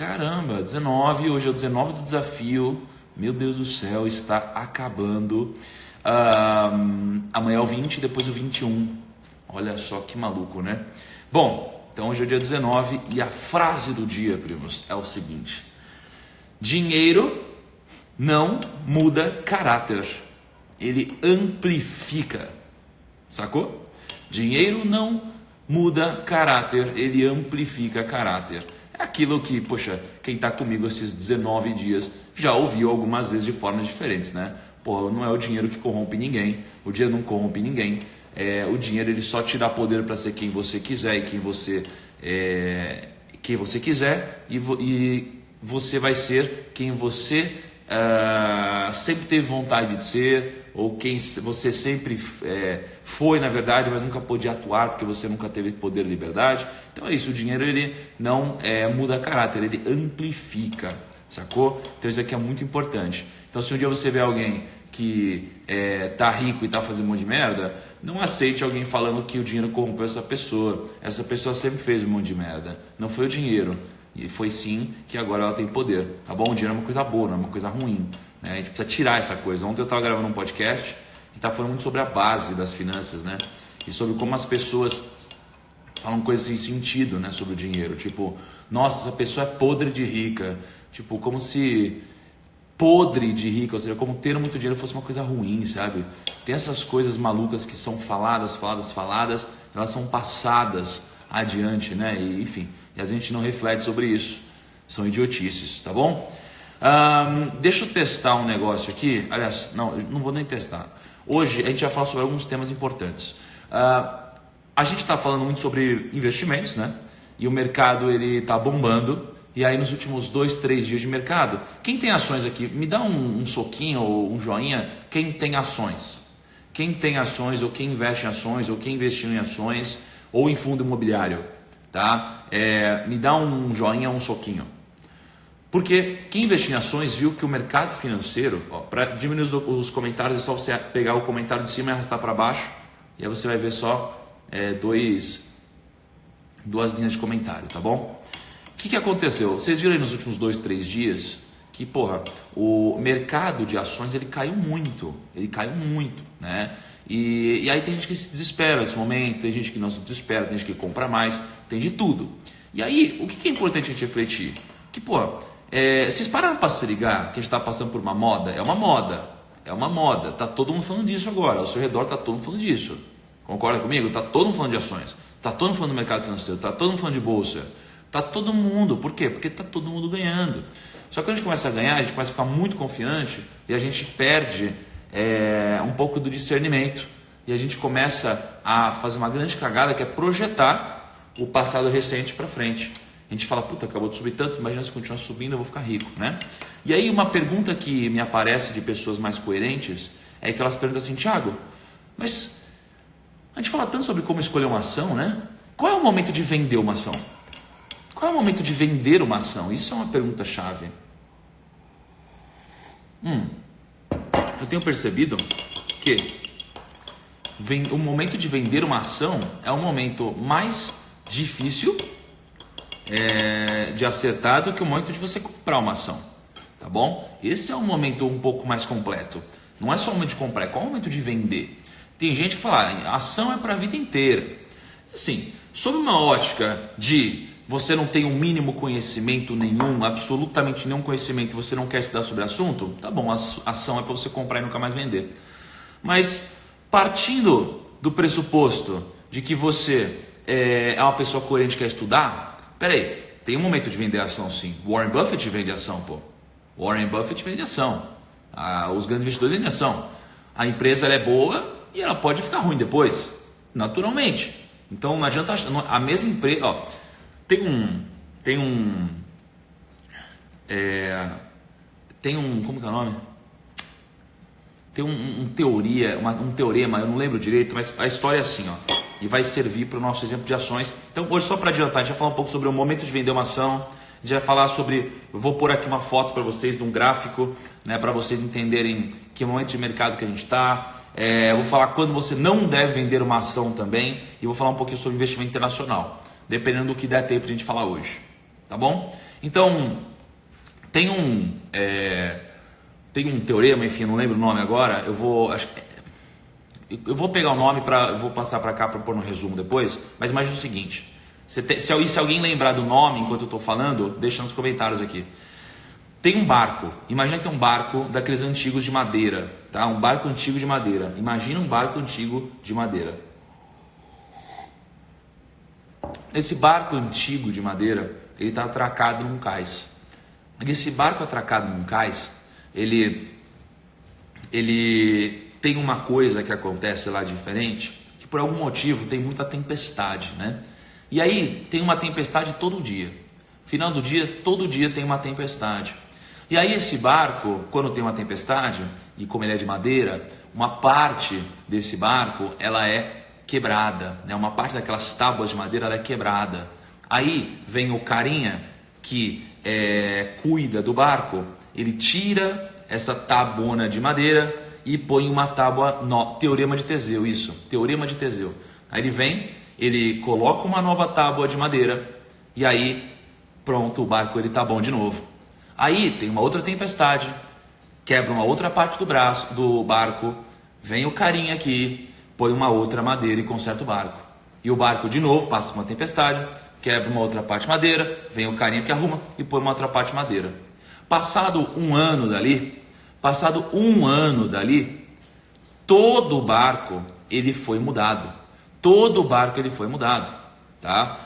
Caramba, 19, hoje é o 19 do desafio. Meu Deus do céu, está acabando. Amanhã é o 20, depois o 21. Olha só que maluco, né? Bom, então hoje é o dia 19 e a frase do dia, primos, é o seguinte: dinheiro não muda caráter, ele amplifica. Sacou? Dinheiro não muda caráter, ele amplifica caráter. É aquilo que, poxa, quem está comigo esses 19 dias já ouviu algumas vezes de formas diferentes, né? Pô, não é o dinheiro que corrompe ninguém, o dinheiro não corrompe ninguém. O dinheiro ele só te dá poder para ser quem você quiser e quem você quiser e você vai ser quem você sempre teve vontade de ser, ou quem você sempre foi na verdade, mas nunca pôde atuar porque você nunca teve poder e liberdade. Então é isso, o dinheiro ele não muda caráter, ele amplifica, sacou? Então isso aqui é muito importante. Então se um dia você vê alguém que tá rico e tá fazendo um monte de merda, não aceite alguém falando que o dinheiro corrompeu essa pessoa. Essa pessoa sempre fez um monte de merda, não foi o dinheiro. E foi sim que agora ela tem poder, tá bom? O dinheiro é uma coisa boa, não é uma coisa ruim, né? A gente precisa tirar essa coisa. Ontem eu estava gravando um podcast e estava falando muito sobre a base das finanças, né? E sobre como as pessoas falam coisas sem sentido, né? Sobre o dinheiro, tipo, nossa, essa pessoa é podre de rica, tipo, como se podre de rica, ou seja, como ter muito dinheiro fosse uma coisa ruim, sabe? Tem essas coisas malucas que são faladas, elas são passadas adiante, né? E, enfim, e a gente não reflete sobre isso, são idiotices, tá bom? Deixa eu testar um negócio aqui, aliás, não, eu não vou nem testar. Hoje a gente vai falar sobre alguns temas importantes. A gente está falando muito sobre investimentos, né? E o mercado ele está bombando. E aí nos últimos 2, 3 dias de mercado, quem tem ações aqui, me dá um soquinho ou um joinha, quem tem ações? Quem tem ações, ou quem investe em ações, ou quem investiu em ações, ou em fundo imobiliário, tá? Me dá um joinha, um soquinho. Porque quem investiu em ações viu que o mercado financeiro, para diminuir os comentários, é só você pegar o comentário de cima e arrastar para baixo, e aí você vai ver só duas linhas de comentário, tá bom? O que aconteceu? Vocês viram aí nos últimos 2, 3 dias que, o mercado de ações ele caiu muito, né? E aí tem gente que se desespera nesse momento, tem gente que não se desespera, tem gente que compra mais, tem de tudo. E aí, o que é importante a gente refletir? Que, vocês pararam para se ligar que a gente está passando por uma moda? É uma moda, tá todo mundo falando disso agora, ao seu redor tá todo mundo falando disso. Concorda comigo? Tá todo mundo falando de ações, tá todo mundo falando do mercado financeiro, tá todo mundo falando de bolsa. Tá todo mundo, por quê? Porque tá todo mundo ganhando. Só que quando a gente começa a ganhar, a gente começa a ficar muito confiante e a gente perde um pouco do discernimento. E a gente começa a fazer uma grande cagada que é projetar o passado recente para frente. A gente fala, puta, acabou de subir tanto, imagina se continuar subindo eu vou ficar rico, né? E aí uma pergunta que me aparece de pessoas mais coerentes é que elas perguntam assim, Thiago, mas a gente fala tanto sobre como escolher uma ação, né? Qual é o momento de vender uma ação? Qual é o momento de vender uma ação? Isso é uma pergunta-chave. Eu tenho percebido que o momento de vender uma ação é o momento mais difícil de acertar do que o momento de você comprar uma ação. Tá bom? Esse é um momento um pouco mais completo. Não é só o momento de comprar, é qual é o momento de vender? Tem gente que fala, a ação é para a vida inteira. Assim, sob uma ótica de você não tem o mínimo conhecimento nenhum, absolutamente nenhum conhecimento, você não quer estudar sobre o assunto, tá bom, a ação é para você comprar e nunca mais vender. Mas partindo do pressuposto de que você é uma pessoa coerente que quer estudar, peraí, tem um momento de vender ação sim. Warren Buffett vende ação, pô. Warren Buffett vende ação. Os grandes investidores vendem ação. A empresa ela é boa e ela pode ficar ruim depois, naturalmente. Então não adianta a mesma empresa, tem um como que é o nome? Tem um teorema, eu não lembro direito, mas a história é assim, e vai servir para o nosso exemplo de ações. Então hoje, só para adiantar, a gente vai falar um pouco sobre o momento de vender uma ação, a gente vai falar sobre, eu vou pôr aqui uma foto para vocês de um gráfico, né, para vocês entenderem que momento de mercado que a gente está. Eu vou falar quando você não deve vender uma ação também, e vou falar um pouquinho sobre investimento internacional, dependendo do que der tempo para a gente falar hoje, tá bom? Então, tem um teorema, enfim, não lembro o nome agora, eu vou pegar o nome, vou passar para cá para pôr no resumo depois, mas imagina o seguinte, se alguém lembrar do nome enquanto eu estou falando, deixa nos comentários aqui. Tem um barco, imagina que tem um barco daqueles antigos de madeira, tá? Um barco antigo de madeira, imagina um barco antigo de madeira. Esse barco antigo de madeira, ele está atracado num cais. Esse barco atracado num cais, ele tem uma coisa que acontece lá diferente, que por algum motivo tem muita tempestade, né? E aí tem uma tempestade todo dia. Final do dia, todo dia tem uma tempestade. E aí esse barco, quando tem uma tempestade, e como ele é de madeira, uma parte desse barco, ela é quebrada, né? Uma parte daquelas tábuas de madeira, ela é quebrada. Aí vem o carinha que cuida do barco, ele tira essa tabona de madeira e põe uma tábua, teorema de Teseu, isso, teorema de Teseu. Aí ele vem, ele coloca uma nova tábua de madeira e aí pronto, o barco ele tá bom de novo. Aí tem uma outra tempestade, quebra uma outra parte do barco, vem o carinha aqui, põe uma outra madeira e conserta o barco. E o barco de novo passa por uma tempestade, quebra uma outra parte de madeira, vem o carinha que arruma e põe uma outra parte de madeira. Passado um ano dali, todo o barco ele foi mudado. Todo o barco ele foi mudado, tá?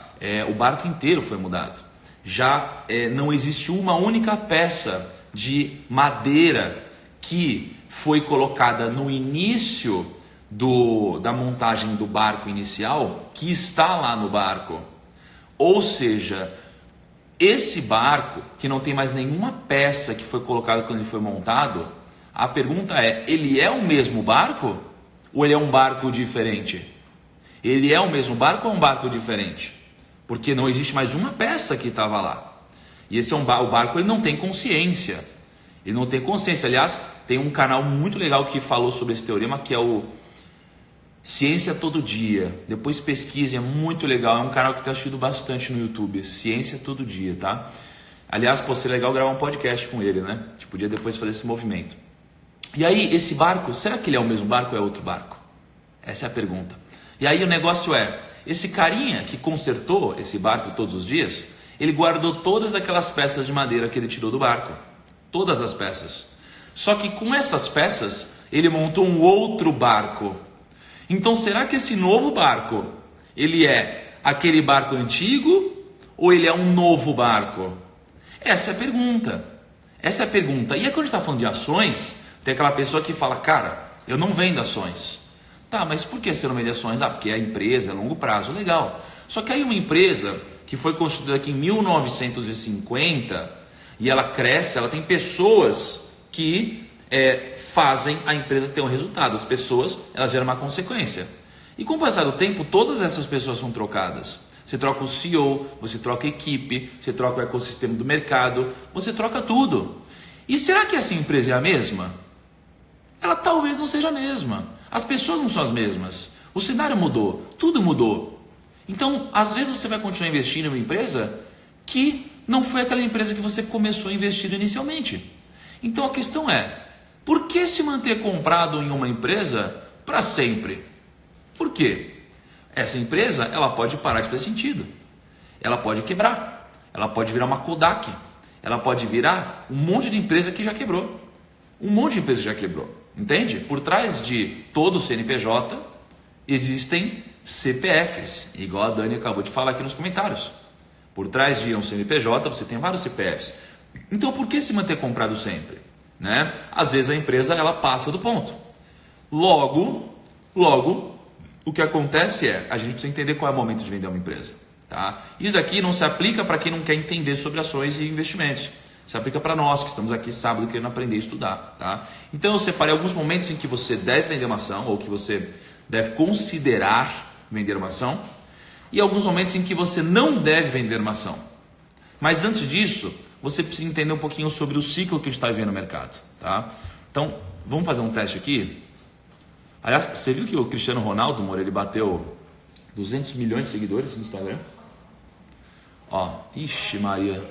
O barco inteiro foi mudado. Já não existe uma única peça de madeira que foi colocada no início da montagem do barco inicial que está lá no barco. Ou seja, esse barco que não tem mais nenhuma peça que foi colocada quando ele foi montado, a pergunta é, ele é o mesmo barco ou ele é um barco diferente? Ele é o mesmo barco ou é um barco diferente? Porque não existe mais uma peça que estava lá. E esse o barco ele não tem consciência. Ele não tem consciência. Aliás, tem um canal muito legal que falou sobre esse teorema, que é o Ciência Todo Dia. Depois pesquisem, é muito legal. É um canal que tem assistido bastante no YouTube. Ciência Todo Dia, tá? Aliás, pode ser legal gravar um podcast com ele, né? A gente podia depois fazer esse movimento. E aí, esse barco, será que ele é o mesmo barco ou é outro barco? Essa é a pergunta. E aí o negócio esse carinha que consertou esse barco todos os dias, ele guardou todas aquelas peças de madeira que ele tirou do barco. Todas as peças. Só que com essas peças, ele montou um outro barco. Então será que esse novo barco, ele é aquele barco antigo ou ele é um novo barco? Essa é a pergunta. Essa é a pergunta. E aí quando a gente está falando de ações, tem aquela pessoa que fala, cara, eu não vendo ações. Tá, mas por que você não vende ações? Porque a empresa é a longo prazo, legal. Só que aí uma empresa que foi constituída aqui em 1950 e ela cresce, ela tem pessoas que fazem a empresa ter um resultado. As pessoas, elas geram uma consequência. E com o passar do tempo, todas essas pessoas são trocadas. Você troca o CEO, você troca a equipe, você troca o ecossistema do mercado, você troca tudo. E será que essa empresa é a mesma? Ela talvez não seja a mesma. As pessoas não são as mesmas. O cenário mudou. Tudo mudou. Então, às vezes você vai continuar investindo em uma empresa que não foi aquela empresa que você começou a investir inicialmente. Então, a questão é, por que se manter comprado em uma empresa para sempre? Por quê? Essa empresa, ela pode parar de fazer sentido. Ela pode quebrar. Ela pode virar uma Kodak. Ela pode virar um monte de empresa que já quebrou. Um monte de empresa que já quebrou. Entende? Por trás de todo o CNPJ existem CPFs, igual a Dani acabou de falar aqui nos comentários. Por trás de um CNPJ você tem vários CPFs. Então por que se manter comprado sempre? Né? Às vezes a empresa ela passa do ponto. Logo, o que acontece a gente precisa entender qual é o momento de vender uma empresa. Tá? Isso aqui não se aplica para quem não quer entender sobre ações e investimentos. Se aplica para nós que estamos aqui sábado querendo aprender a estudar. Tá? Então eu separei alguns momentos em que você deve vender uma ação ou que você deve considerar vender uma ação e alguns momentos em que você não deve vender uma ação. Mas antes disso, você precisa entender um pouquinho sobre o ciclo que a gente está vivendo no mercado. Tá? Então, vamos fazer um teste aqui. Aliás, você viu que o Cristiano Ronaldo, Moura, ele bateu 200 milhões de seguidores no Instagram? Ó, ixi Maria.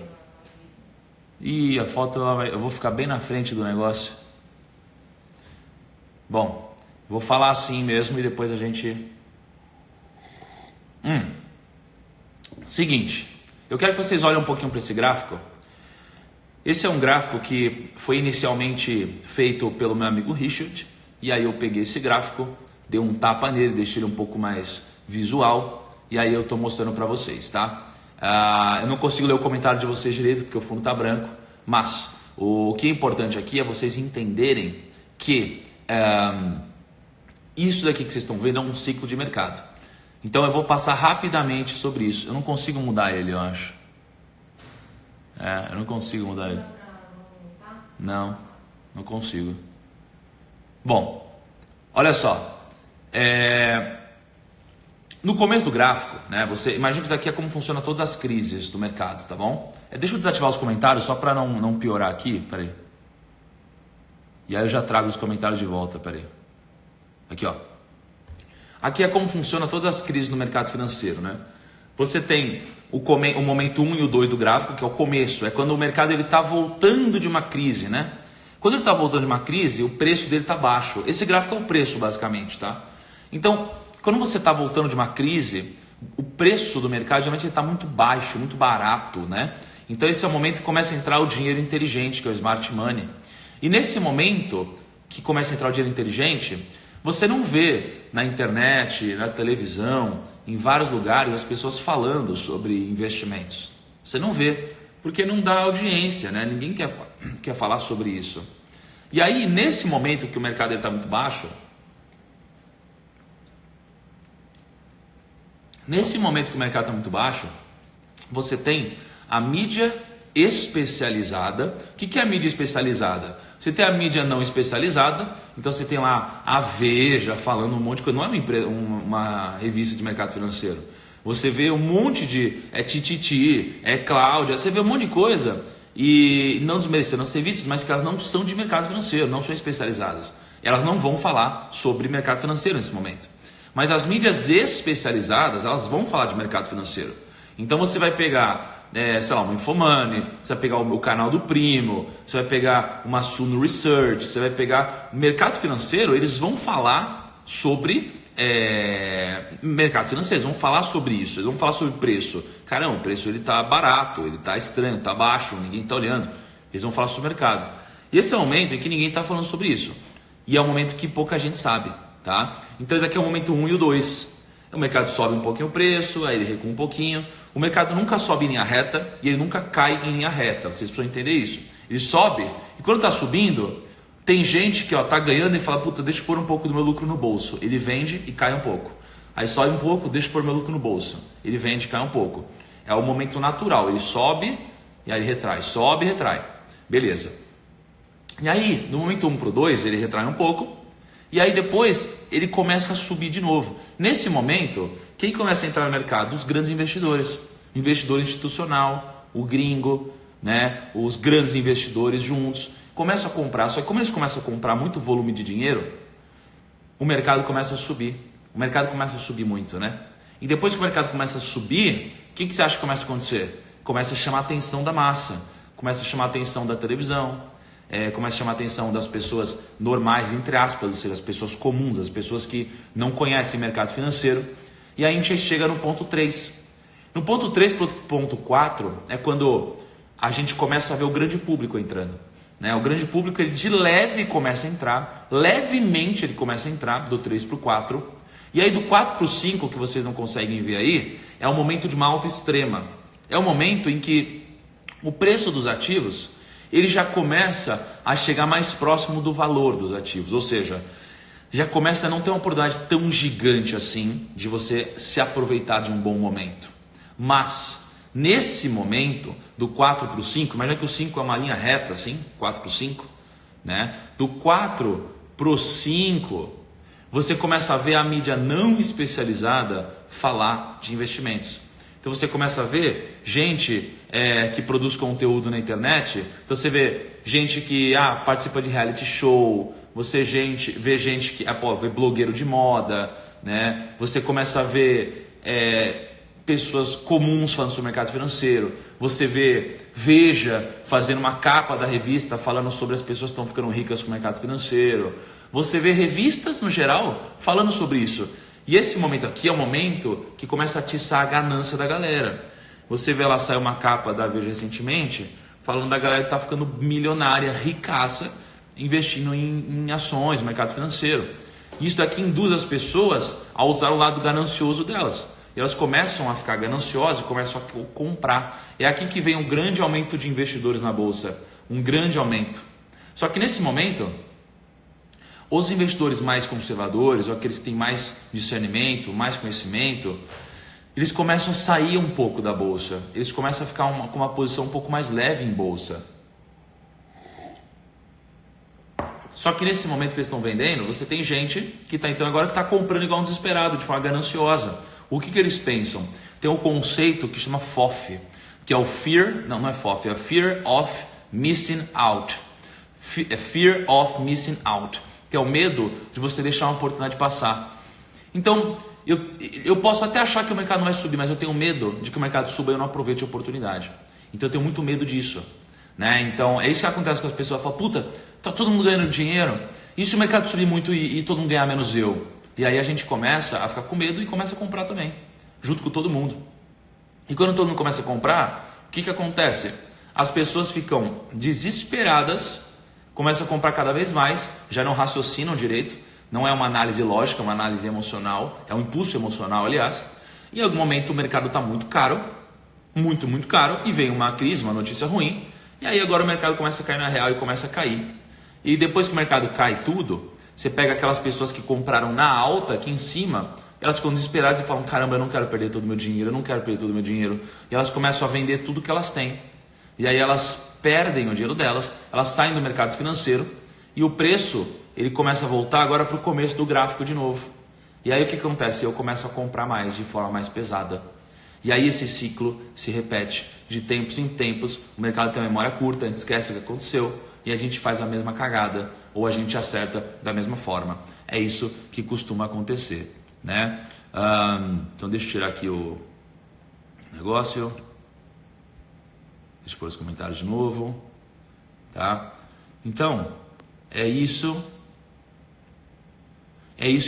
E a foto eu vou ficar bem na frente do negócio. Bom, vou falar assim mesmo e depois a gente... Seguinte, eu quero que vocês olhem um pouquinho para esse gráfico. Esse é um gráfico que foi inicialmente feito pelo meu amigo Richard. E aí eu peguei esse gráfico, dei um tapa nele, deixei ele um pouco mais visual. E aí eu estou mostrando para vocês, tá? Eu não consigo ler o comentário de vocês direito porque o fundo está branco, mas o que é importante aqui é vocês entenderem que isso daqui que vocês estão vendo é um ciclo de mercado. Então eu vou passar rapidamente sobre isso. Eu não consigo mudar ele, eu acho. Eu não consigo mudar ele. Não consigo. Bom, olha só. No começo do gráfico, né, você imagina que isso aqui é como funciona todas as crises do mercado, tá bom? Deixa eu desativar os comentários só para não piorar aqui, peraí. E aí eu já trago os comentários de volta, peraí. Aqui, ó. Aqui é como funciona todas as crises do mercado financeiro, né? Você tem o momento 1 e o 2 do gráfico, que é o começo, é quando o mercado está voltando de uma crise, né? Quando ele está voltando de uma crise, o preço dele está baixo. Esse gráfico é o preço, basicamente, tá? Então, quando você está voltando de uma crise, o preço do mercado geralmente está muito baixo, muito barato, né? Então esse é o momento que começa a entrar o dinheiro inteligente, que é o smart money. E nesse momento que começa a entrar o dinheiro inteligente, você não vê na internet, na televisão, em vários lugares as pessoas falando sobre investimentos. Você não vê, porque não dá audiência, né? Ninguém quer falar sobre isso. E aí, nesse momento que o mercado está muito baixo, você tem a mídia especializada. O que é a mídia especializada? Você tem a mídia não especializada, então você tem lá a Veja falando um monte de coisa, não é uma revista de mercado financeiro. Você vê um monte de Tititi, Cláudia, você vê um monte de coisa, e não desmerecendo as revistas, mas que elas não são de mercado financeiro, não são especializadas. Elas não vão falar sobre mercado financeiro nesse momento. Mas as mídias especializadas, elas vão falar de mercado financeiro. Então você vai pegar, sei lá, uma Infomoney, você vai pegar o canal do Primo, você vai pegar uma Suno Research, você vai pegar o mercado financeiro, eles vão falar sobre mercado financeiro, eles vão falar sobre isso, eles vão falar sobre preço. Caramba, o preço ele está barato, ele está estranho, está baixo, ninguém está olhando. Eles vão falar sobre o mercado. E esse é o momento em que ninguém está falando sobre isso. E é um momento que pouca gente sabe. Tá? Então esse aqui é o momento 1 e o 2. O mercado sobe um pouquinho o preço, aí ele recua um pouquinho. O mercado nunca sobe em linha reta e ele nunca cai em linha reta. Vocês precisam entender isso. Ele sobe e quando está subindo, tem gente que está ganhando e fala, puta, deixa eu pôr um pouco do meu lucro no bolso. Ele vende e cai um pouco. Aí sobe um pouco, deixa eu pôr meu lucro no bolso. Ele vende e cai um pouco. É o momento natural. Ele sobe e aí ele retrai. Sobe e retrai. Beleza. E aí, no momento 1 para o 2, ele retrai um pouco. E aí depois ele começa a subir de novo. Nesse momento, quem começa a entrar no mercado? Os grandes investidores. Investidor institucional, o gringo, né? Os grandes investidores juntos. Começam a comprar. Só que como eles começam a comprar muito volume de dinheiro, o mercado começa a subir. O mercado começa a subir muito, né? E depois que o mercado começa a subir, o que você acha que começa a acontecer? Começa a chamar a atenção da massa. Começa a chamar a atenção da televisão. Começa a chamar a atenção das pessoas normais, entre aspas, ou seja, as pessoas comuns, as pessoas que não conhecem mercado financeiro. E aí a gente chega no ponto 3. No ponto 3 para o ponto 4 é quando a gente começa a ver o grande público entrando. Né? O grande público ele de leve começa a entrar, levemente ele começa a entrar, do 3 para o 4. E aí do 4 para o 5, que vocês não conseguem ver aí, é o momento de uma alta extrema. É o momento em que o preço dos ativos ele já começa a chegar mais próximo do valor dos ativos, ou seja, já começa a não ter uma oportunidade tão gigante assim de você se aproveitar de um bom momento. Mas, nesse momento, do 4 para o 5, imagina que o 5 é uma linha reta assim, 4 para o 5, né? Do 4 para o 5, você começa a ver a mídia não especializada falar de investimentos. Então você começa a ver gente que produz conteúdo na internet. Então você vê gente que participa de reality show, você vê gente que vê blogueiro de moda, né? Você começa a ver pessoas comuns falando sobre o mercado financeiro. Você vê Veja fazendo uma capa da revista falando sobre as pessoas que estão ficando ricas com o mercado financeiro. Você vê revistas no geral falando sobre isso. E esse momento aqui é o momento que começa a atiçar a ganância da galera. Você vê lá, saiu uma capa da Veja recentemente falando da galera que está ficando milionária, ricaça, investindo em ações, mercado financeiro. Isso daqui induz as pessoas a usar o lado ganancioso delas. E elas começam a ficar gananciosas e começam a comprar. É aqui que vem um grande aumento de investidores na bolsa. Um grande aumento. Só que nesse momento, os investidores mais conservadores, ou aqueles que têm mais discernimento, mais conhecimento, eles começam a sair um pouco da bolsa. Eles começam a ficar com uma posição um pouco mais leve em bolsa. Só que nesse momento que eles estão vendendo, você tem gente que está entrando agora que está comprando igual um desesperado, de forma gananciosa. O que eles pensam? Tem um conceito que chama FOF, que é o Fear, não é FOF, é Fear of Missing Out. Fear of Missing Out, que é o medo de você deixar uma oportunidade passar. Então, eu posso até achar que o mercado não vai subir, mas eu tenho medo de que o mercado suba e eu não aproveite a oportunidade. Então eu tenho muito medo disso, né? Então é isso que acontece com as pessoas, falam, puta, tá todo mundo ganhando dinheiro, e se o mercado subir muito e todo mundo ganhar menos eu? E aí a gente começa a ficar com medo e começa a comprar também, junto com todo mundo. E quando todo mundo começa a comprar, o que acontece? As pessoas ficam desesperadas, começam a comprar cada vez mais, já não raciocinam direito, não é uma análise lógica, é uma análise emocional, é um impulso emocional, aliás. Em algum momento o mercado está muito caro, muito, muito caro, e vem uma crise, uma notícia ruim, e aí agora o mercado começa a cair na real e começa a cair. E depois que o mercado cai tudo, você pega aquelas pessoas que compraram na alta aqui em cima, elas ficam desesperadas e falam, caramba, eu não quero perder todo o meu dinheiro, eu não quero perder todo o meu dinheiro. E elas começam a vender tudo que elas têm. E aí elas perdem o dinheiro delas, elas saem do mercado financeiro e o preço, ele começa a voltar agora para o começo do gráfico de novo. E aí o que acontece? Eu começo a comprar mais, de forma mais pesada. E aí esse ciclo se repete de tempos em tempos, o mercado tem uma memória curta, a gente esquece o que aconteceu e a gente faz a mesma cagada ou a gente acerta da mesma forma. É isso que costuma acontecer, né? Então deixa eu tirar aqui o negócio. Deixa eu pôr os comentários de novo, tá? Então, é isso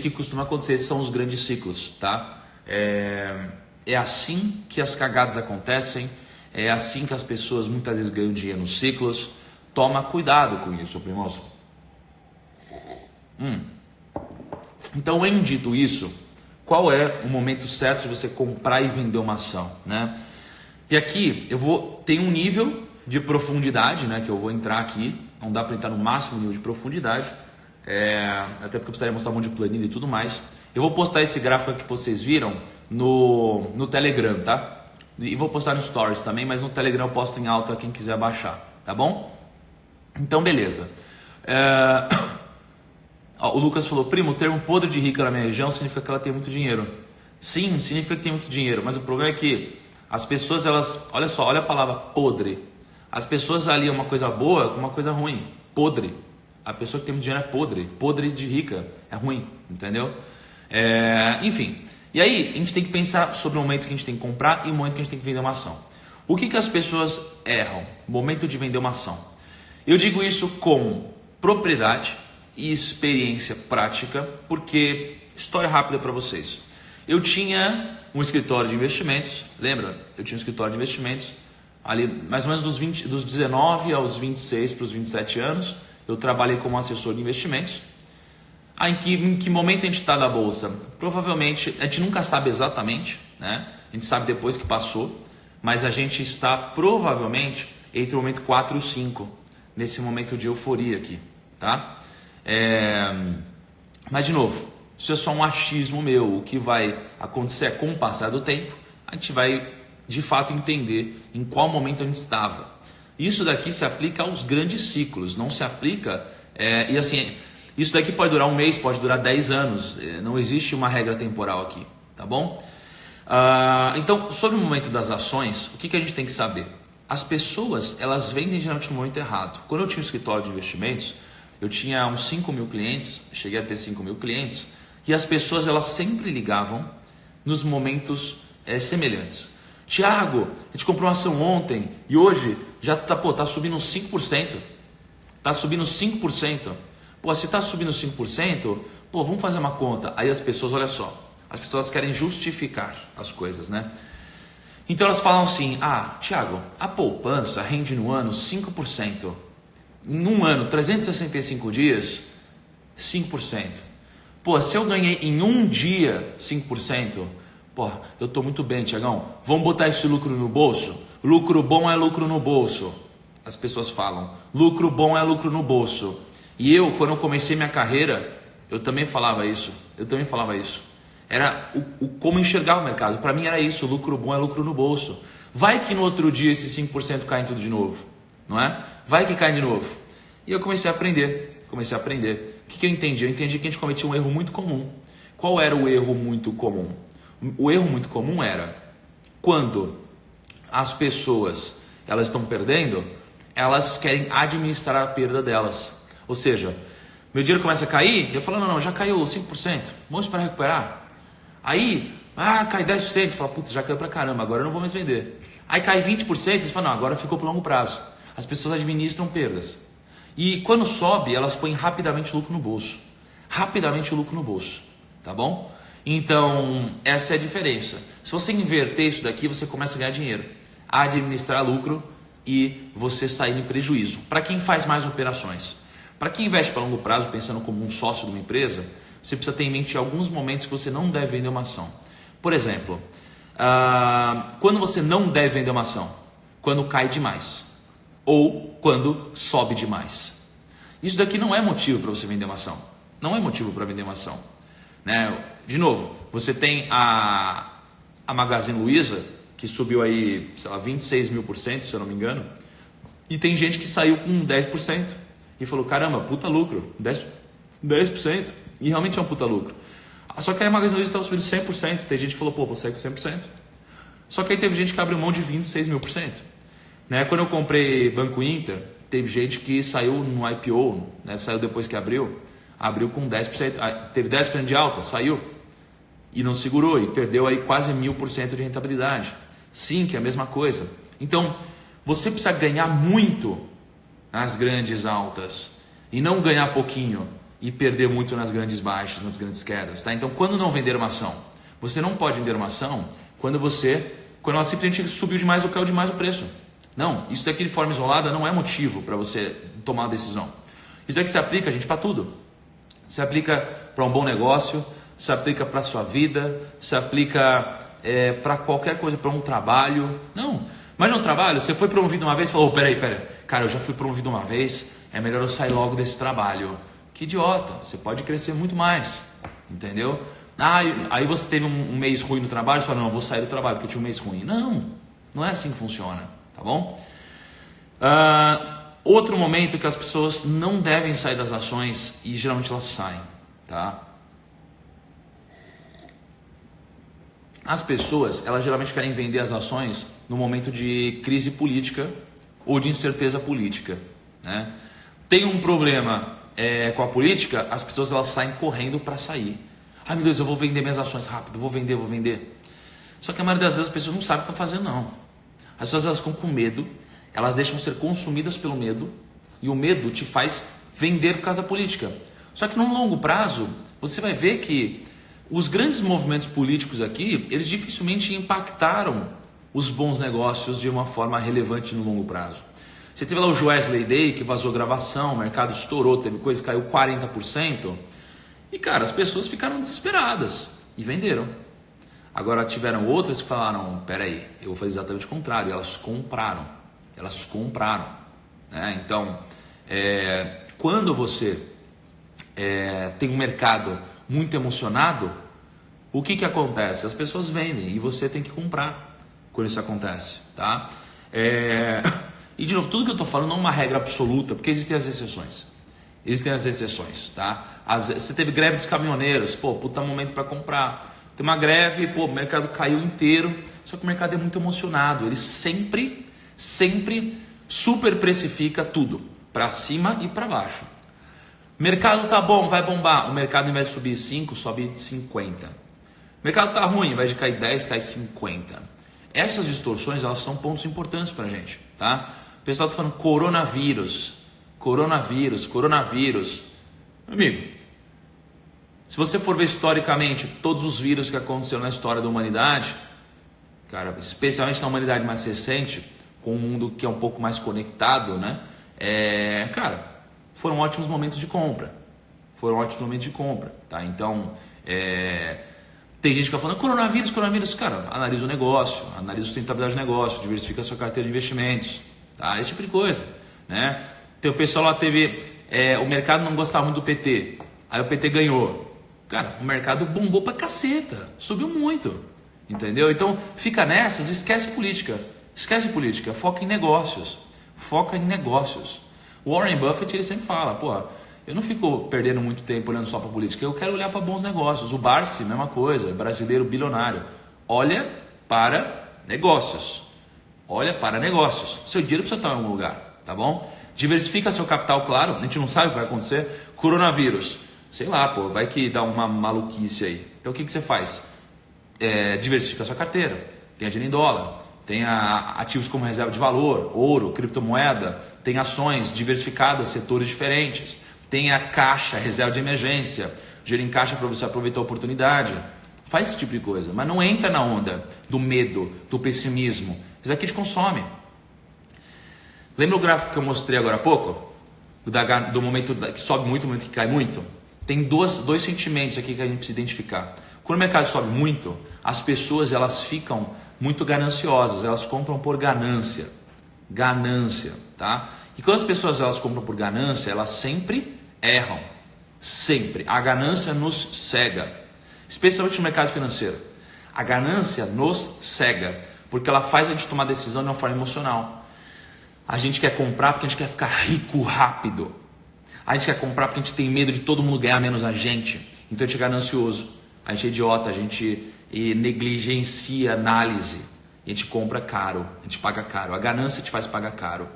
que costuma acontecer, esses são os grandes ciclos, tá? É assim que as cagadas acontecem, é assim que as pessoas muitas vezes ganham dinheiro nos ciclos. Toma cuidado com isso, primoso. Então, em dito isso, qual é o momento certo de você comprar e vender uma ação, né? E aqui tem um nível de profundidade, né, que eu vou entrar aqui. Não dá para entrar no máximo nível de profundidade, até porque eu precisaria mostrar um monte de planilha e tudo mais. Eu vou postar esse gráfico aqui que vocês viram no Telegram, tá? E vou postar no Stories também, mas no Telegram eu posto em alta quem quiser baixar, tá bom? Então, beleza. O Lucas falou, primo, o termo podre de rica na minha região significa que ela tem muito dinheiro. Sim, significa que tem muito dinheiro, mas o problema é que as pessoas, elas, olha só, olha a palavra podre. As pessoas aliam uma coisa boa com uma coisa ruim. Podre. A pessoa que tem muito dinheiro é podre. Podre de rica é ruim, entendeu? Enfim. E aí, a gente tem que pensar sobre o momento que a gente tem que comprar e o momento que a gente tem que vender uma ação. O que as pessoas erram? O momento de vender uma ação. Eu digo isso com propriedade e experiência prática, porque, história rápida para vocês. Eu tinha um escritório de investimentos, lembra? Eu tinha um escritório de investimentos, ali mais ou menos dos 19 aos 26 para os 27 anos, eu trabalhei como assessor de investimentos. Em que momento a gente está da bolsa? Provavelmente, a gente nunca sabe exatamente, né? A gente sabe depois que passou, mas a gente está provavelmente entre o momento 4 e o 5, nesse momento de euforia aqui, tá? Mas de novo, isso é só um achismo meu. O que vai acontecer é, com o passar do tempo, a gente vai de fato entender em qual momento a gente estava. Isso daqui se aplica aos grandes ciclos, não se aplica, e assim, isso daqui pode durar um mês, pode durar 10 anos, não existe uma regra temporal aqui, tá bom? Então, sobre o momento das ações, o que a gente tem que saber? As pessoas, elas vendem geralmente no momento errado. Quando eu tinha um escritório de investimentos, eu tinha uns 5 mil clientes, cheguei a ter 5 mil clientes, e as pessoas, elas sempre ligavam nos momentos semelhantes. Tiago, a gente comprou uma ação ontem e hoje já tá subindo 5%. Tá subindo 5%. Pô, se tá subindo 5%, pô, vamos fazer uma conta. Aí as pessoas, olha só, as pessoas querem justificar as coisas, né? Então elas falam assim, Tiago, a poupança rende no ano 5%. Em um ano, 365 dias, 5%. Pô, se eu ganhei em um dia 5%, pô, eu tô muito bem, Tiagão. Vamos botar esse lucro no bolso? Lucro bom é lucro no bolso. As pessoas falam, lucro bom é lucro no bolso. E eu, quando eu comecei minha carreira, eu também falava isso. Era como enxergar o mercado. Para mim era isso, lucro bom é lucro no bolso. Vai que no outro dia esses 5% caem tudo de novo, não é? Vai que cai de novo. E eu comecei a aprender. O que eu entendi? Eu entendi que a gente cometia um erro muito comum. Qual era o erro muito comum? O erro muito comum era quando as pessoas elas estão perdendo, elas querem administrar a perda delas. Ou seja, meu dinheiro começa a cair, eu falo, não, já caiu 5%, vamos para recuperar. Aí, cai 10%, fala, putz, já caiu pra caramba, agora eu não vou mais vender. Aí cai 20%, você fala, não, agora ficou pro longo prazo. As pessoas administram perdas. E quando sobe, elas põem rapidamente o lucro no bolso. Tá bom? Então, essa é a diferença. Se você inverter isso daqui, você começa a ganhar dinheiro. Administrar lucro e você sair em prejuízo. Para quem faz mais operações. Para quem investe para longo prazo, pensando como um sócio de uma empresa, você precisa ter em mente alguns momentos que você não deve vender uma ação. Por exemplo, quando você não deve vender uma ação? Quando cai demais. Ou quando sobe demais. Isso daqui não é motivo para você vender uma ação. Né? De novo, você tem a Magazine Luiza, que subiu aí, 26 mil %, se eu não me engano. E tem gente que saiu com 10% e falou, caramba, puta lucro, 10%. E realmente é um puta lucro. Só que aí a Magazine Luiza estava subindo 100%. Tem gente que falou, vou sair com 100%. Só que aí teve gente que abriu mão de 26 mil %. Né? Quando eu comprei Banco Inter, teve gente que saiu no IPO, né? Saiu depois que abriu com 10%, teve 10% de alta, saiu e não segurou e perdeu aí quase 1000% de rentabilidade. Sim, que é a mesma coisa. Então, você precisa ganhar muito nas grandes altas e não ganhar pouquinho e perder muito nas grandes baixas, nas grandes quedas. Tá? Então, quando não vender uma ação? Você não pode vender uma ação quando ela simplesmente subiu demais ou caiu demais o preço. Não, isso daqui de forma isolada não é motivo para você tomar uma decisão. Isso daqui se aplica, gente, para tudo. Se aplica para um bom negócio, se aplica para a sua vida, se aplica para qualquer coisa, para um trabalho. Não, mas no trabalho, você foi promovido uma vez e falou, peraí, cara, eu já fui promovido uma vez, é melhor eu sair logo desse trabalho. Que idiota, você pode crescer muito mais, entendeu? Aí você teve um mês ruim no trabalho, você fala, não, eu vou sair do trabalho porque tinha um mês ruim. Não é assim que funciona. Tá bom? Outro momento que as pessoas não devem sair das ações e geralmente elas saem, tá? As pessoas, elas geralmente querem vender as ações no momento de crise política ou de incerteza política, né? Tem um problema com a política, as pessoas elas saem correndo para sair. Ai meu Deus, eu vou vender minhas ações rápido, vou vender. Só que a maioria das vezes as pessoas não sabem o que estão fazendo, não. As pessoas elas ficam com medo, elas deixam ser consumidas pelo medo e o medo te faz vender por causa da política. Só que no longo prazo, você vai ver que os grandes movimentos políticos aqui, eles dificilmente impactaram os bons negócios de uma forma relevante no longo prazo. Você teve lá o Joesley Day, que vazou gravação, o mercado estourou, teve coisa que caiu 40%. E cara, as pessoas ficaram desesperadas e venderam. Agora tiveram outras que falaram, peraí, eu vou fazer exatamente o contrário, elas compraram. Né? Então, quando você tem um mercado muito emocionado, o que acontece? As pessoas vendem e você tem que comprar quando isso acontece. Tá? E de novo, tudo que eu estou falando não é uma regra absoluta, porque existem as exceções. Tá? Você teve greve dos caminhoneiros, puta momento para comprar. Tem uma greve, o mercado caiu inteiro, só que o mercado é muito emocionado, ele sempre super precifica tudo, para cima e para baixo. Mercado tá bom, vai bombar, o mercado ao invés de subir 5, sobe 50. mercado tá ruim, ao invés de cair 10, cai 50. Essas distorções, elas são pontos importantes pra gente, tá? O pessoal tá falando coronavírus. Meu amigo, se você for ver historicamente todos os vírus que aconteceram na história da humanidade, cara, especialmente na humanidade mais recente, com um mundo que é um pouco mais conectado, né? Cara, foram ótimos momentos de compra. Tá? Então, tem gente que está falando coronavírus, cara, analisa o negócio, analisa a sustentabilidade do negócio, diversifica a sua carteira de investimentos, tá? Esse tipo de coisa, né? Tem o pessoal lá teve, o mercado não gostava muito do PT, aí o PT ganhou. Cara, o mercado bombou pra caceta, subiu muito, entendeu? Então, fica nessas, esquece política, foca em negócios, O Warren Buffett, ele sempre fala, eu não fico perdendo muito tempo olhando só para política, eu quero olhar para bons negócios. O Barsi, mesma coisa, brasileiro bilionário. Olha para negócios. Seu dinheiro precisa estar em algum lugar, tá bom? Diversifica seu capital, claro, a gente não sabe o que vai acontecer. Coronavírus, sei lá, vai que dá uma maluquice aí. Então o que você faz? Diversifica sua carteira, tenha dinheiro em dólar, tenha ativos como reserva de valor, ouro, criptomoeda, tem ações diversificadas, setores diferentes. Tenha caixa, reserva de emergência, dinheiro em caixa para você aproveitar a oportunidade. Faz esse tipo de coisa, mas não entra na onda do medo, do pessimismo. Isso aqui te consome. Lembra o gráfico que eu mostrei agora há pouco? Do momento que sobe muito, do momento que cai muito? Tem dois sentimentos aqui que a gente precisa identificar. Quando o mercado sobe muito, as pessoas elas ficam muito gananciosas, elas compram por ganância, tá? E quando as pessoas elas compram por ganância, elas sempre erram, sempre. A ganância nos cega, especialmente no mercado financeiro. A ganância nos cega, porque ela faz a gente tomar decisão de uma forma emocional. A gente quer comprar porque a gente quer ficar rico rápido. A gente quer comprar porque a gente tem medo de todo mundo ganhar menos a gente. Então a gente é ganancioso, a gente é idiota, a gente negligencia a análise. A gente compra caro, a gente paga caro. A ganância te faz pagar caro.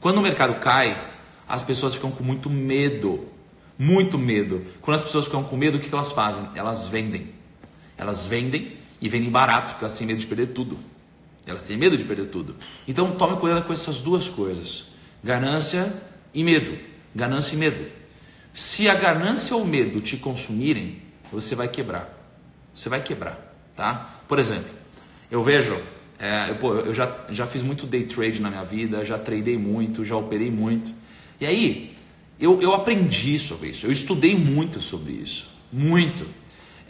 Quando o mercado cai, as pessoas ficam com muito medo. Quando as pessoas ficam com medo, o que elas fazem? Elas vendem e vendem barato, porque elas têm medo de perder tudo. Então tome cuidado com essas duas coisas. Ganância e medo. Se a ganância ou o medo te consumirem, você vai quebrar. Tá? Por exemplo, eu vejo... eu já fiz muito day trade na minha vida, já tradei muito, já operei muito. E aí, eu aprendi sobre isso, eu estudei muito sobre isso,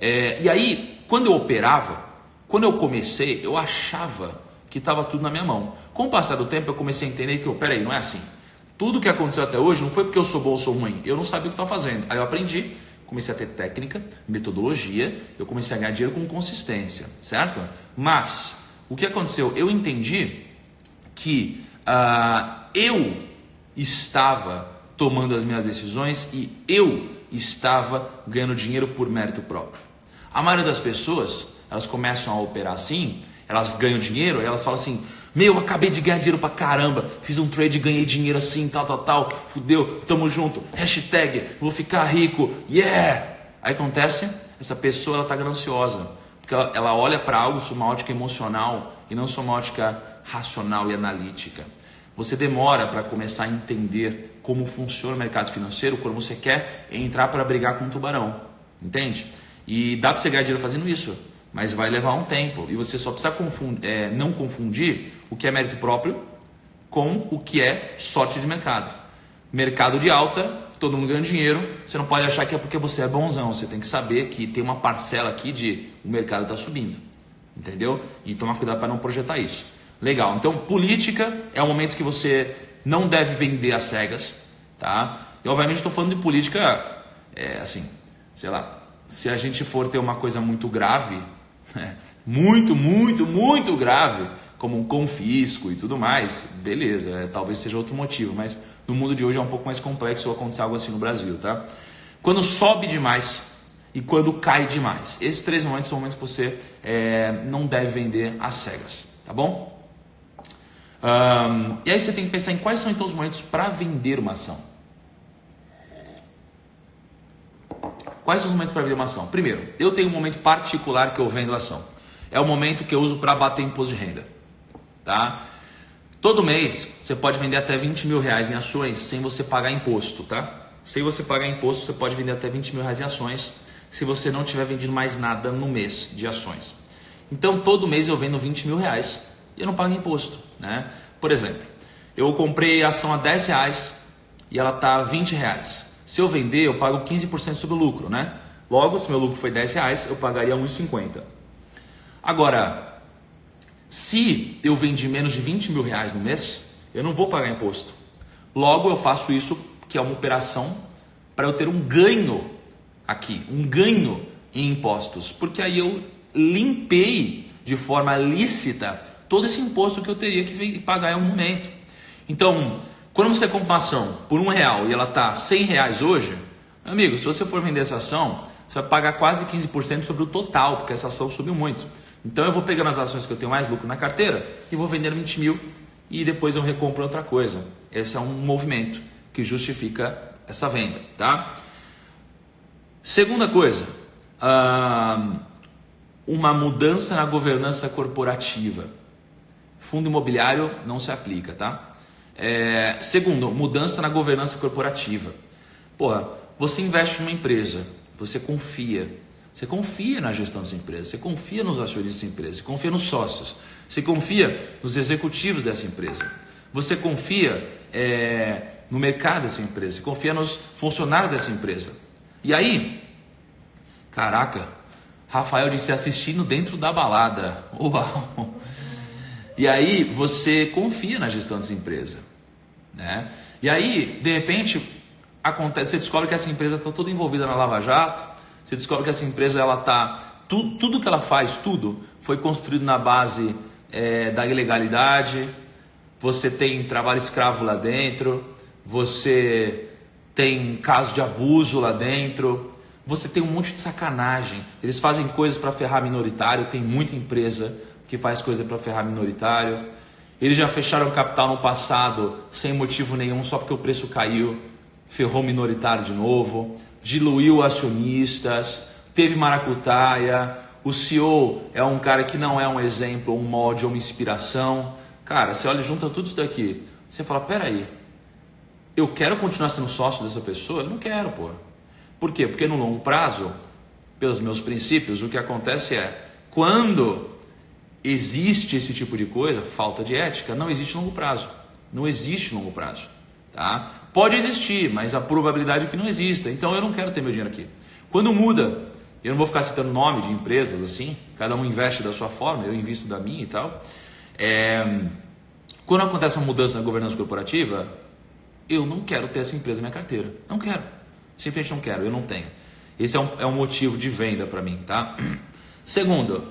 e aí, quando eu operava, quando eu comecei, eu achava que estava tudo na minha mão. Com o passar do tempo, eu comecei a entender que, peraí, não é assim. Tudo que aconteceu até hoje não foi porque eu sou bom ou sou ruim, eu não sabia o que estava fazendo. Aí eu aprendi, comecei a ter técnica, metodologia, eu comecei a ganhar dinheiro com consistência, certo? Mas... o que aconteceu? Eu entendi que eu estava tomando as minhas decisões e eu estava ganhando dinheiro por mérito próprio. A maioria das pessoas, elas começam a operar assim, elas ganham dinheiro e elas falam assim, acabei de ganhar dinheiro pra caramba, fiz um trade e ganhei dinheiro assim, tal, fudeu, tamo junto, hashtag, vou ficar rico, yeah! Aí acontece, essa pessoa ela tá gananciosa. Porque ela olha para algo sob uma ótica emocional e não sob uma ótica racional e analítica. Você demora para começar a entender como funciona o mercado financeiro quando você quer entrar para brigar com um tubarão. Entende? E dá para você ganhar dinheiro fazendo isso, mas vai levar um tempo. E você só precisa não confundir o que é mérito próprio com o que é sorte de mercado. Mercado de alta, todo mundo ganha dinheiro, você não pode achar que é porque você é bonzão, você tem que saber que tem uma parcela aqui de o mercado está subindo, entendeu? E tomar cuidado para não projetar isso. Legal, então política é o momento que você não deve vender às cegas, tá? E obviamente estou falando de política, assim, sei lá, se a gente for ter uma coisa muito grave, muito grave, como um confisco e tudo mais, beleza, talvez seja outro motivo, mas no mundo de hoje é um pouco mais complexo acontecer algo assim no Brasil, tá? Quando sobe demais e quando cai demais. Esses três momentos são momentos que você não deve vender às cegas, tá bom? E aí você tem que pensar em quais são então os momentos para vender uma ação. quais são os momentos para vender uma ação? Primeiro, eu tenho um momento particular que eu vendo a ação. É o momento que eu uso para bater imposto de renda. Tá? Todo mês você pode vender até 20 mil reais em ações sem você pagar imposto. Tá? Sem você pagar imposto, você pode vender até 20 mil reais em ações se você não tiver vendido mais nada no mês de ações. Então todo mês eu vendo 20 mil reais e eu não pago imposto. Né? Por exemplo, eu comprei a ação a 10 reais e ela está a 20 reais. Se eu vender, eu pago 15% sobre o lucro. Né? Logo, se meu lucro foi 10 reais, eu pagaria 1,50. Agora, se eu vendi menos de 20 mil reais no mês, eu não vou pagar imposto. Logo, eu faço isso, que é uma operação, para eu ter um ganho aqui, um ganho em impostos. Porque aí eu limpei de forma lícita todo esse imposto que eu teria que pagar em um momento. Então, quando você compra uma ação por R$1 e ela está R$100 hoje, meu amigo, se você for vender essa ação, você vai pagar quase 15% sobre o total, porque essa ação subiu muito. Então eu vou pegando as ações que eu tenho mais lucro na carteira e vou vendendo 20 mil e depois eu recompro outra coisa. Esse é um movimento que justifica essa venda. Tá? Segunda coisa, uma mudança na governança corporativa. Fundo imobiliário não se aplica. Tá? Segundo, mudança na governança corporativa. Porra, você investe numa empresa, você confia. Você confia na gestão dessa empresa, você confia nos acionistas dessa empresa, você confia nos sócios, você confia nos executivos dessa empresa, você confia no mercado dessa empresa, você confia nos funcionários dessa empresa. E aí, caraca, Rafael disse assistindo dentro da balada. Uau! E aí você confia na gestão dessa empresa, né? E aí, de repente, acontece, você descobre que essa empresa está toda envolvida na Lava Jato. Você descobre que essa empresa, ela tá, tudo que ela faz, tudo foi construído na base da ilegalidade. Você tem trabalho escravo lá dentro, você tem caso de abuso lá dentro, você tem um monte de sacanagem. Eles fazem coisas para ferrar minoritário, tem muita empresa que faz coisa para ferrar minoritário. Eles já fecharam capital no passado sem motivo nenhum, só porque o preço caiu, ferrou minoritário de novo. Diluiu acionistas, teve maracutaia, o CEO é um cara que não é um exemplo, um molde ou uma inspiração. Cara, você olha, junta tudo isso daqui, você fala, peraí, eu quero continuar sendo sócio dessa pessoa? Eu não quero, pô. Por quê? Porque no longo prazo, pelos meus princípios, o que acontece é, quando existe esse tipo de coisa, falta de ética, não existe longo prazo. Não existe longo prazo. Tá? Pode existir, mas a probabilidade é que não exista. Então eu não quero ter meu dinheiro aqui. Quando muda, eu não vou ficar citando nome de empresas assim, cada um investe da sua forma, eu invisto da minha e tal. Quando acontece uma mudança na governança corporativa, eu não quero ter essa empresa na minha carteira. Não quero. Simplesmente não quero, eu não tenho. Esse é um motivo de venda para mim. Tá? Segundo,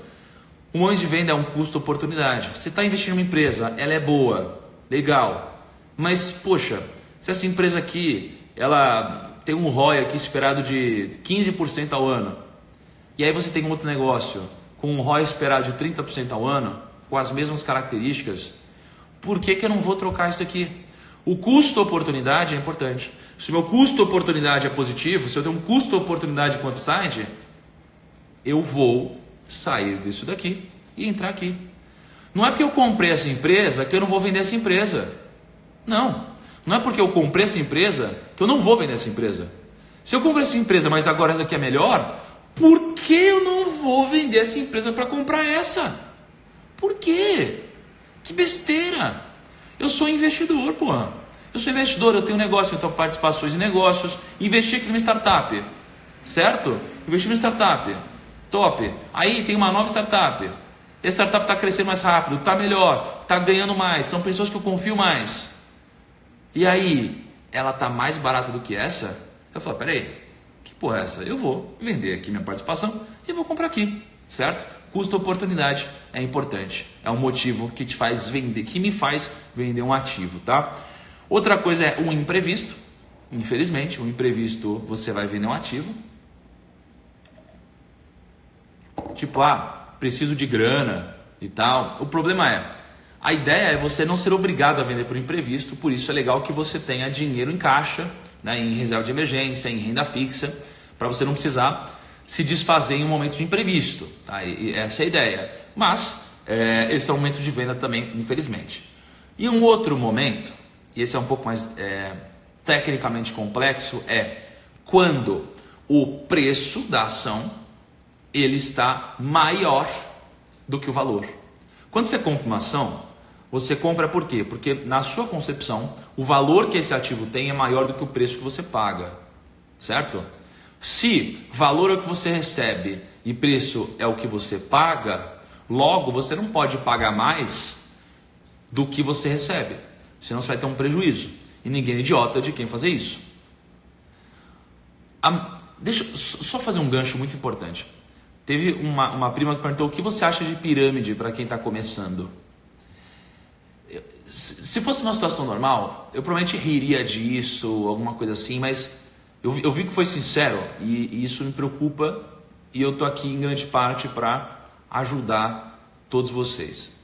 o momento de venda é um custo-oportunidade. Você está investindo em uma empresa, ela é boa, legal. Mas, poxa, se essa empresa aqui, ela tem um ROI aqui esperado de 15% ao ano, e aí você tem um outro negócio com um ROI esperado de 30% ao ano, com as mesmas características, por que eu não vou trocar isso aqui? O custo-oportunidade é importante. Se o meu custo-oportunidade é positivo, se eu tenho um custo-oportunidade com upside, eu vou sair disso daqui e entrar aqui. Não é porque eu comprei essa empresa que eu não vou vender essa empresa. Não é porque eu comprei essa empresa que eu não vou vender essa empresa. Se eu comprei essa empresa, mas agora essa aqui é melhor, por que eu não vou vender essa empresa para comprar essa? Por quê? Que besteira! Eu sou investidor, porra. Eu sou investidor, eu tenho negócio, eu tenho participações em negócios, investi aqui numa startup, certo? Investi numa startup, top. Aí tem uma nova startup. A startup está crescendo mais rápido, está melhor, está ganhando mais, são pessoas que eu confio mais. E aí, ela está mais barata do que essa? Eu falo, peraí, que porra é essa? Eu vou vender aqui minha participação e vou comprar aqui, certo? Custo-oportunidade é importante, é um motivo que te faz vender, que me faz vender um ativo, tá? Outra coisa é um imprevisto. Infelizmente, um imprevisto você vai vender um ativo. Tipo, preciso de grana e tal. O problema é, a ideia é você não ser obrigado a vender por imprevisto, por isso é legal que você tenha dinheiro em caixa, né, em reserva de emergência, em renda fixa, para você não precisar se desfazer em um momento de imprevisto, tá? E essa é a ideia. Mas esse é um momento de venda também, infelizmente. E um outro momento, e esse é um pouco mais tecnicamente complexo, é quando o preço da ação ele está maior do que o valor. Quando você compra uma ação, você compra por quê? Porque na sua concepção, o valor que esse ativo tem é maior do que o preço que você paga, certo? Se valor é o que você recebe e preço é o que você paga, logo você não pode pagar mais do que você recebe, senão você vai ter um prejuízo. E ninguém é idiota de quem fazer isso. Deixa eu só fazer um gancho muito importante. Teve uma prima que perguntou: o que você acha de pirâmide para quem está começando? Se fosse uma situação normal, eu provavelmente riria disso, alguma coisa assim, mas eu vi que foi sincero e isso me preocupa, e eu estou aqui em grande parte para ajudar todos vocês.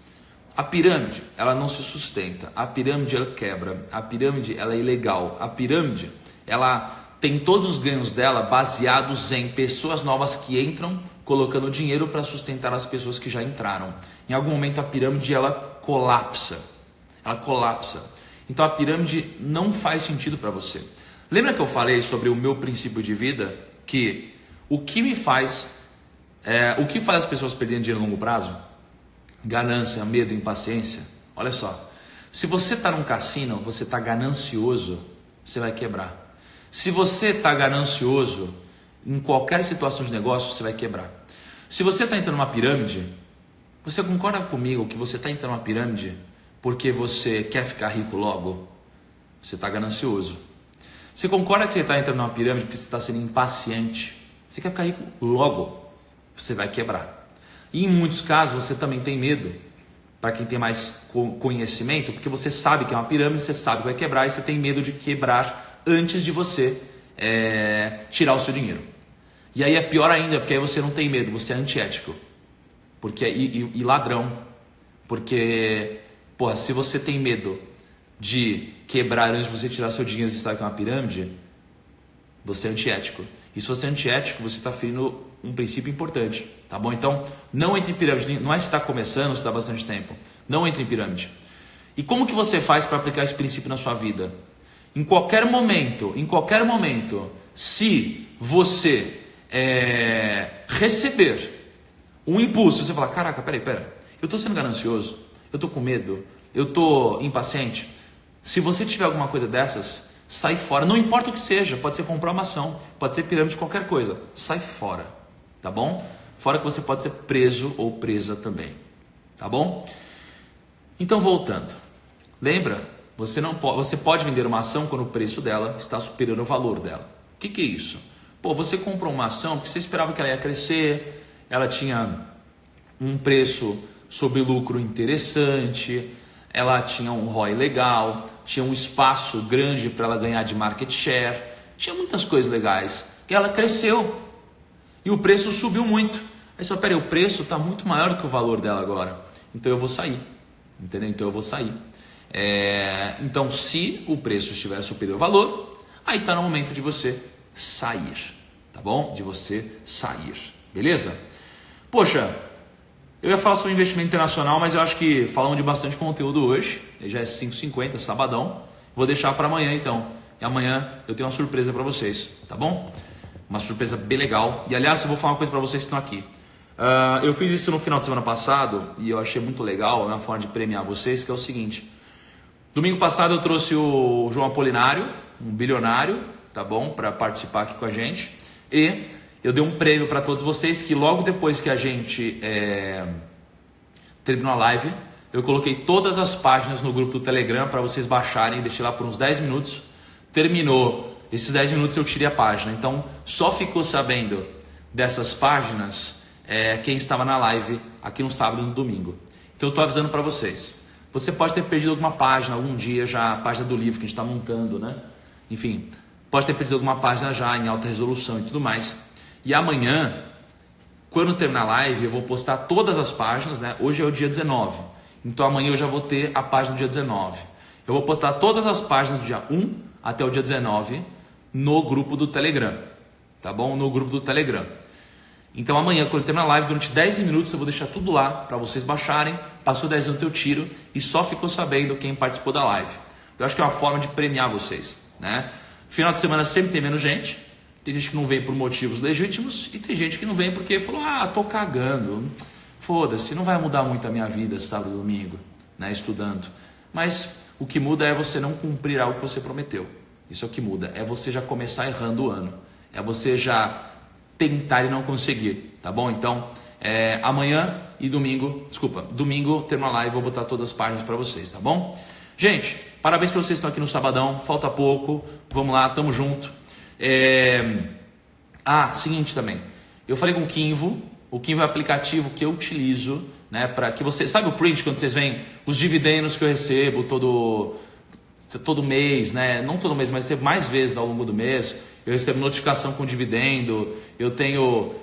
A pirâmide, ela não se sustenta, a pirâmide ela quebra, a pirâmide ela é ilegal, a pirâmide ela tem todos os ganhos dela baseados em pessoas novas que entram colocando dinheiro para sustentar as pessoas que já entraram. Em algum momento a pirâmide ela colapsa. Então a pirâmide não faz sentido para você. Lembra que eu falei sobre o meu princípio de vida? Que o que faz as pessoas perderem dinheiro a longo prazo? Ganância, medo, impaciência. Olha só, se você está num cassino, você está ganancioso, você vai quebrar. Se você está ganancioso em qualquer situação de negócio, você vai quebrar. Se você está entrando numa pirâmide, você concorda comigo que você está entrando numa pirâmide porque você quer ficar rico logo? Você está ganancioso. Você concorda que você está entrando numa pirâmide porque você está sendo impaciente? Você quer ficar rico logo? Você vai quebrar. E em muitos casos você também tem medo, para quem tem mais conhecimento, porque você sabe que é uma pirâmide, você sabe que vai quebrar e você tem medo de quebrar antes de você tirar o seu dinheiro. E aí é pior ainda, porque aí você não tem medo, você é antiético e ladrão. Porque, porra, se você tem medo de quebrar antes de você tirar seu dinheiro e você sabe que é uma pirâmide, você é antiético. E se você é antiético, você está ferindo um princípio importante, tá bom? Então, não entre em pirâmide. Não é se está começando, se está bastante tempo. Não entre em pirâmide. E como que você faz para aplicar esse princípio na sua vida? Em qualquer momento, se você receber um impulso, você falar: caraca, peraí, eu estou sendo ganancioso, eu estou com medo, eu estou impaciente. Se você tiver alguma coisa dessas, sai fora, não importa o que seja, pode ser comprar uma ação, pode ser pirâmide, qualquer coisa, sai fora, tá bom? Fora que você pode ser preso ou presa também, tá bom? Então, voltando, lembra, você pode vender uma ação quando o preço dela está superior ao valor dela. O que é isso? Pô, você comprou uma ação porque você esperava que ela ia crescer, ela tinha um preço sobre lucro interessante, ela tinha um ROI legal, tinha um espaço grande para ela ganhar de market share, tinha muitas coisas legais, e ela cresceu e o preço subiu muito. Aí você fala: peraí, o preço está muito maior do que o valor dela agora, então eu vou sair, entendeu? Então, se o preço estiver superior ao valor, aí está no momento de você sair, tá bom? De você sair, beleza? Poxa, eu ia falar sobre investimento internacional, mas eu acho que falamos de bastante conteúdo hoje. Já é 5h50, sabadão. Vou deixar para amanhã então. E amanhã eu tenho uma surpresa para vocês, tá bom? Uma surpresa bem legal. E aliás, eu vou falar uma coisa para vocês que estão aqui. Eu fiz isso no final de semana passado e eu achei muito legal, é uma forma de premiar vocês, que é o seguinte. Domingo passado eu trouxe o João Apolinário, um bilionário, tá bom? Para participar aqui com a gente. E eu dei um prêmio para todos vocês, que logo depois que a gente terminou a live, eu coloquei todas as páginas no grupo do Telegram para vocês baixarem, deixei lá por uns 10 minutos. Terminou esses 10 minutos, eu tirei a página. Então, só ficou sabendo dessas páginas quem estava na live aqui no sábado e no domingo. Então, eu estou avisando para vocês. Você pode ter perdido alguma página, algum dia já, a página do livro que a gente está montando, né? Enfim, pode ter perdido alguma página já em alta resolução e tudo mais. E amanhã, quando terminar a live, eu vou postar todas as páginas, né? Hoje é o dia 19, então amanhã eu já vou ter a página do dia 19. Eu vou postar todas as páginas do dia 1 até o dia 19 no grupo do Telegram, tá bom? No grupo do Telegram. Então amanhã, quando eu terminar a live, durante 10 minutos eu vou deixar tudo lá para vocês baixarem. Passou 10 minutos eu tiro e só ficou sabendo quem participou da live. Eu acho que é uma forma de premiar vocês, né? Final de semana sempre tem menos gente. Tem gente que não vem por motivos legítimos e tem gente que não vem porque falou, tô cagando. Foda-se, não vai mudar muito a minha vida sábado e domingo, né, estudando. Mas o que muda é você não cumprir algo que você prometeu. Isso é o que muda, é você já começar errando o ano. É você já tentar e não conseguir, tá bom? Então, amanhã e domingo, domingo termina a live, vou botar todas as páginas para vocês, tá bom? Gente, parabéns para vocês que estão aqui no sabadão, falta pouco, vamos lá, tamo junto. Seguinte também, eu falei com o Kinvo é um aplicativo que eu utilizo, né, para que você, sabe o print quando vocês veem os dividendos que eu recebo todo mês, né? Não todo mês, mas recebo mais vezes ao longo do mês. Eu recebo notificação com dividendo, eu tenho,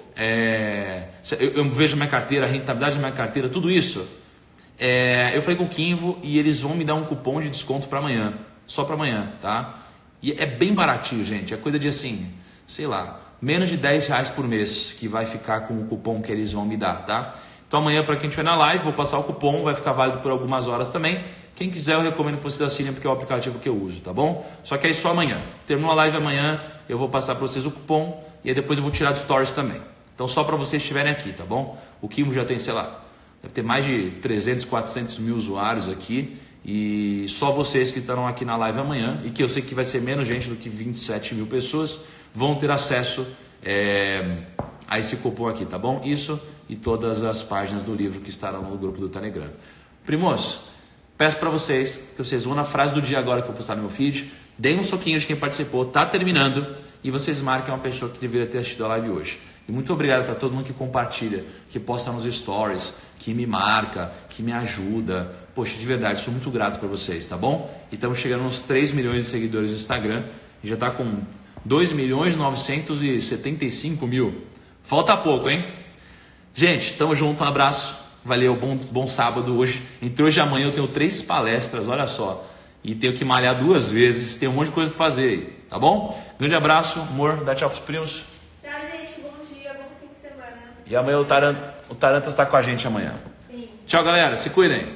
eu vejo minha carteira, a rentabilidade da minha carteira, tudo isso. Eu falei com o Kinvo e eles vão me dar um cupom de desconto para amanhã, só para amanhã, tá? E é bem baratinho, gente, é coisa de assim, sei lá, menos de R$10 por mês que vai ficar com o cupom que eles vão me dar, tá? Então amanhã, para quem estiver na live, vou passar o cupom, vai ficar válido por algumas horas também. Quem quiser, eu recomendo que vocês assinem, porque é o aplicativo que eu uso, tá bom? Só que aí só amanhã. Terminou a live amanhã, eu vou passar para vocês o cupom e aí depois eu vou tirar do Stories também. Então só para vocês estiverem aqui, tá bom? O Kinvo já tem, sei lá, deve ter mais de 300, 400 mil usuários aqui. E só vocês que estarão aqui na live amanhã, e que eu sei que vai ser menos gente do que 27 mil pessoas, vão ter acesso a esse cupom aqui, tá bom? Isso e todas as páginas do livro que estarão no grupo do Telegram. Primos, peço para vocês que vocês vão na frase do dia agora que eu postar no meu feed, deem um soquinho de quem participou, tá terminando, e vocês marquem uma pessoa que deveria ter assistido a live hoje. E muito obrigado para todo mundo que compartilha, que posta nos stories, que me marca, que me ajuda. Poxa, de verdade, sou muito grato para vocês, tá bom? E estamos chegando nos 3 milhões de seguidores no Instagram, e já está com 2.975.000. Falta pouco, hein? Gente, tamo junto, um abraço. Valeu, bom sábado hoje. Entre hoje e amanhã eu tenho 3 palestras, olha só. E tenho que malhar 2 vezes, tem um monte de coisa para fazer aí, tá bom? Grande abraço, amor, dá tchau pros primos. Tchau, gente, bom dia, bom fim de semana. E amanhã o Tarantas está com a gente amanhã. Sim. Tchau, galera, se cuidem.